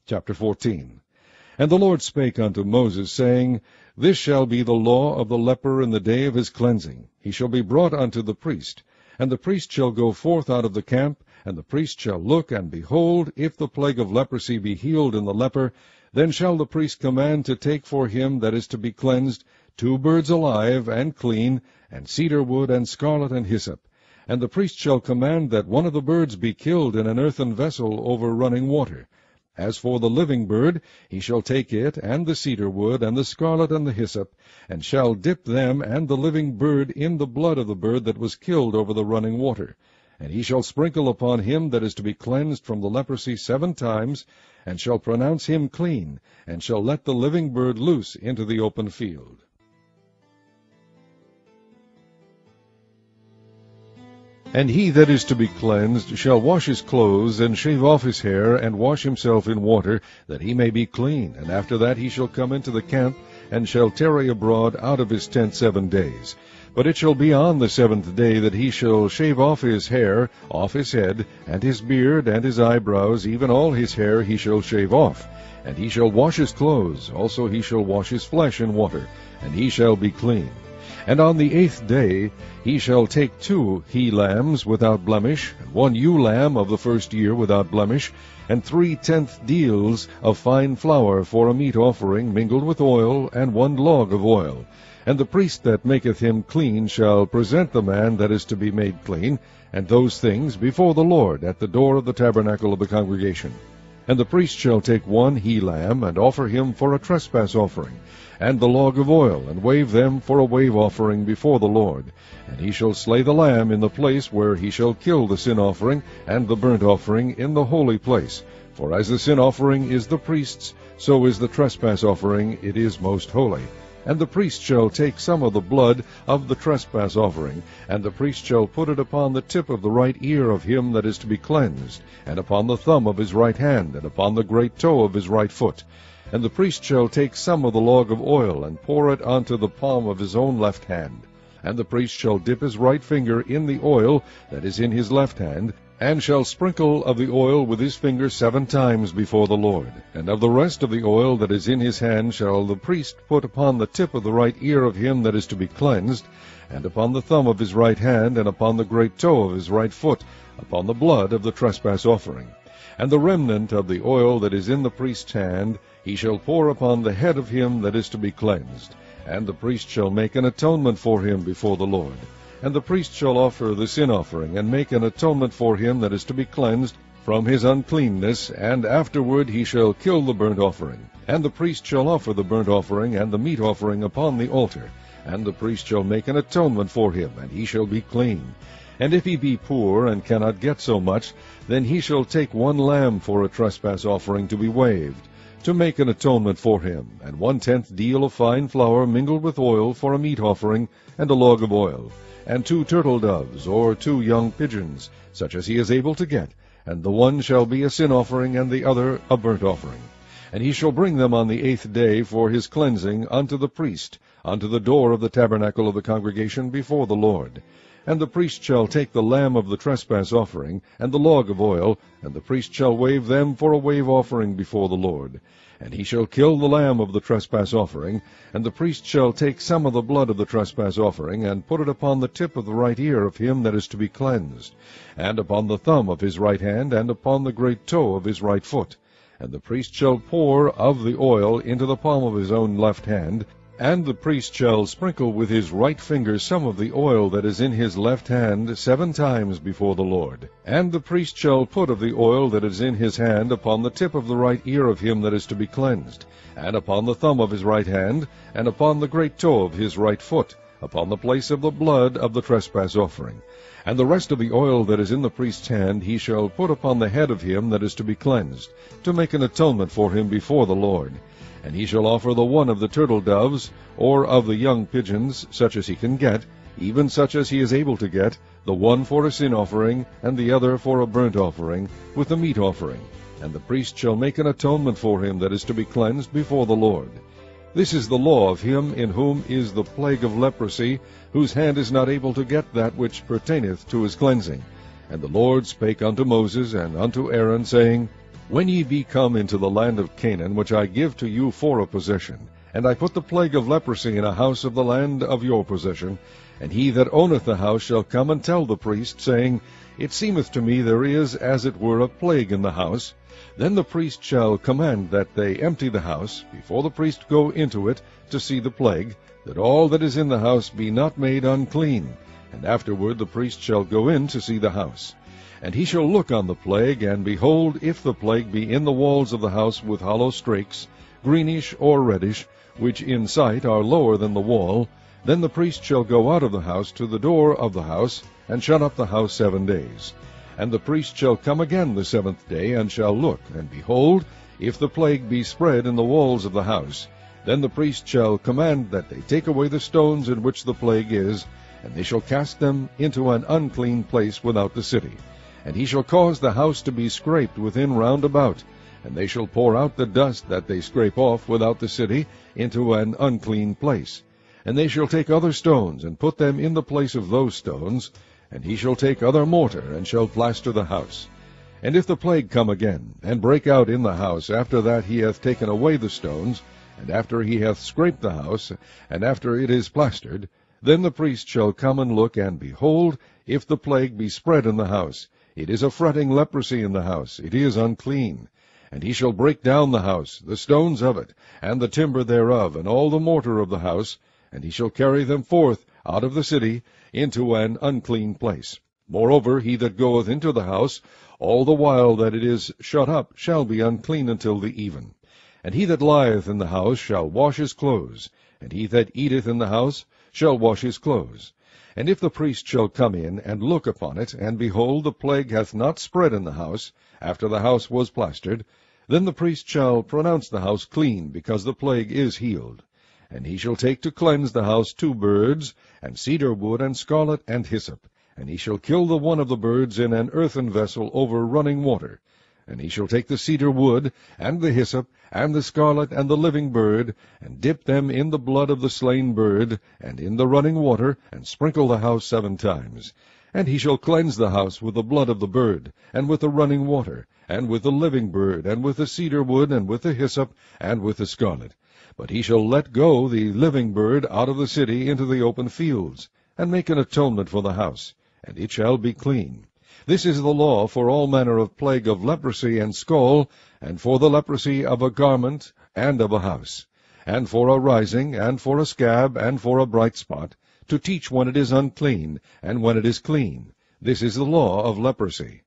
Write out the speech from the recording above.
Chapter 14. And the Lord spake unto Moses, saying, This shall be the law of the leper in the day of his cleansing. He shall be brought unto the priest, and the priest shall go forth out of the camp, and the priest shall look, and behold, if the plague of leprosy be healed in the leper, then shall the priest command to take for him that is to be cleansed 2 birds alive and clean, and cedar wood, and scarlet, and hyssop. And the priest shall command that one of the birds be killed in an earthen vessel over running water. As for the living bird, he shall take it, and the cedar wood, and the scarlet, and the hyssop, and shall dip them and the living bird in the blood of the bird that was killed over the running water. And he shall sprinkle upon him that is to be cleansed from the leprosy 7 times, and shall pronounce him clean, and shall let the living bird loose into the open field. And he that is to be cleansed shall wash his clothes, and shave off his hair, and wash himself in water, that he may be clean. And after that he shall come into the camp, and shall tarry abroad out of his tent 7 days. But it shall be on the 7th day that he shall shave off his hair, off his head, and his beard, and his eyebrows, even all his hair he shall shave off. And he shall wash his clothes, also he shall wash his flesh in water, and he shall be clean. And on the 8th day he shall take 2 he-lambs without blemish, and 1 ewe-lamb of the first year without blemish, and 3 tenth deals of fine flour for a meat offering mingled with oil, and 1 log of oil. And the priest that maketh him clean shall present the man that is to be made clean, and those things before the Lord at the door of the tabernacle of the congregation. And the priest shall take 1 he-lamb, and offer him for a trespass offering, and the log of oil, and wave them for a wave offering before the Lord. And he shall slay the lamb in the place where he shall kill the sin offering and the burnt offering in the holy place. For as the sin offering is the priest's, so is the trespass offering, it is most holy. And the priest shall take some of the blood of the trespass offering, and the priest shall put it upon the tip of the right ear of him that is to be cleansed, and upon the thumb of his right hand, and upon the great toe of his right foot. And the priest shall take some of the log of oil, and pour it unto the palm of his own left hand. And the priest shall dip his right finger in the oil that is in his left hand, and shall sprinkle of the oil with his finger 7 times before the Lord. And of the rest of the oil that is in his hand shall the priest put upon the tip of the right ear of him that is to be cleansed, and upon the thumb of his right hand, and upon the great toe of his right foot, upon the blood of the trespass offering. And the remnant of the oil that is in the priest's hand he shall pour upon the head of him that is to be cleansed. And the priest shall make an atonement for him before the Lord. And the priest shall offer the sin offering, and make an atonement for him that is to be cleansed from his uncleanness, and afterward he shall kill the burnt offering. And the priest shall offer the burnt offering and the meat offering upon the altar. And the priest shall make an atonement for him, and he shall be clean. And if he be poor, and cannot get so much, then he shall take 1 lamb for a trespass offering to be waved, to make an atonement for him, and 1/10 deal of fine flour mingled with oil for a meat offering, and a log of oil, and 2 turtle doves, or 2 young pigeons, such as he is able to get, and the one shall be a sin offering, and the other a burnt offering. And he shall bring them on the 8th day for his cleansing unto the priest, unto the door of the tabernacle of the congregation before the Lord. And the priest shall take the lamb of the trespass offering, and the log of oil, and the priest shall wave them for a wave offering before the Lord. And he shall kill the lamb of the trespass offering, and the priest shall take some of the blood of the trespass offering, and put it upon the tip of the right ear of him that is to be cleansed, and upon the thumb of his right hand, and upon the great toe of his right foot. And the priest shall pour of the oil into the palm of his own left hand, and the priest shall sprinkle with his right finger some of the oil that is in his left hand 7 times before the Lord. And the priest shall put of the oil that is in his hand upon the tip of the right ear of him that is to be cleansed, and upon the thumb of his right hand, and upon the great toe of his right foot, upon the place of the blood of the trespass offering. And the rest of the oil that is in the priest's hand he shall put upon the head of him that is to be cleansed, to make an atonement for him before the Lord. And he shall offer the one of the turtle doves, or of the young pigeons, such as he can get, even such as he is able to get, the one for a sin offering, and the other for a burnt offering, with the meat offering. And the priest shall make an atonement for him that is to be cleansed before the Lord. This is the law of him in whom is the plague of leprosy, whose hand is not able to get that which pertaineth to his cleansing. And the Lord spake unto Moses and unto Aaron, saying, When ye be come into the land of Canaan, which I give to you for a possession, and I put the plague of leprosy in a house of the land of your possession, and he that owneth the house shall come and tell the priest, saying, It seemeth to me there is as it were a plague in the house, then the priest shall command that they empty the house, before the priest go into it to see the plague, that all that is in the house be not made unclean. And afterward the priest shall go in to see the house. And he shall look on the plague, and behold, if the plague be in the walls of the house with hollow strakes, greenish or reddish, which in sight are lower than the wall, then the priest shall go out of the house to the door of the house, and shut up the house 7 days. And the priest shall come again the 7th day, and shall look, and behold, if the plague be spread in the walls of the house, then the priest shall command that they take away the stones in which the plague is, and they shall cast them into an unclean place without the city. And he shall cause the house to be scraped within round about, and they shall pour out the dust that they scrape off without the city into an unclean place. And they shall take other stones, and put them in the place of those stones, and he shall take other mortar, and shall plaster the house. And if the plague come again, and break out in the house, after that he hath taken away the stones, and after he hath scraped the house, and after it is plastered, then the priest shall come and look, and behold, if the plague be spread in the house, it is a fretting leprosy in the house, it is unclean. And he shall break down the house, the stones of it, and the timber thereof, and all the mortar of the house, and he shall carry them forth out of the city into an unclean place. Moreover, he that goeth into the house, all the while that it is shut up, shall be unclean until the even. And he that lieth in the house shall wash his clothes, and he that eateth in the house shall wash his clothes. And if the priest shall come in, and look upon it, and behold, the plague hath not spread in the house, after the house was plastered, then the priest shall pronounce the house clean, because the plague is healed. And he shall take to cleanse the house 2 birds, and cedar wood, and scarlet, and hyssop. And he shall kill the one of the birds in an earthen vessel over running water. And he shall take the cedar wood, and the hyssop, and the scarlet, and the living bird, and dip them in the blood of the slain bird, and in the running water, and sprinkle the house 7 times. And he shall cleanse the house with the blood of the bird, and with the running water, and with the living bird, and with the cedar wood, and with the hyssop, and with the scarlet. But he shall let go the living bird out of the city into the open fields, and make an atonement for the house, and it shall be clean. This is the law for all manner of plague of leprosy and scall, and for the leprosy of a garment and of a house, and for a rising, and for a scab, and for a bright spot, to teach when it is unclean, and when it is clean. This is the law of leprosy.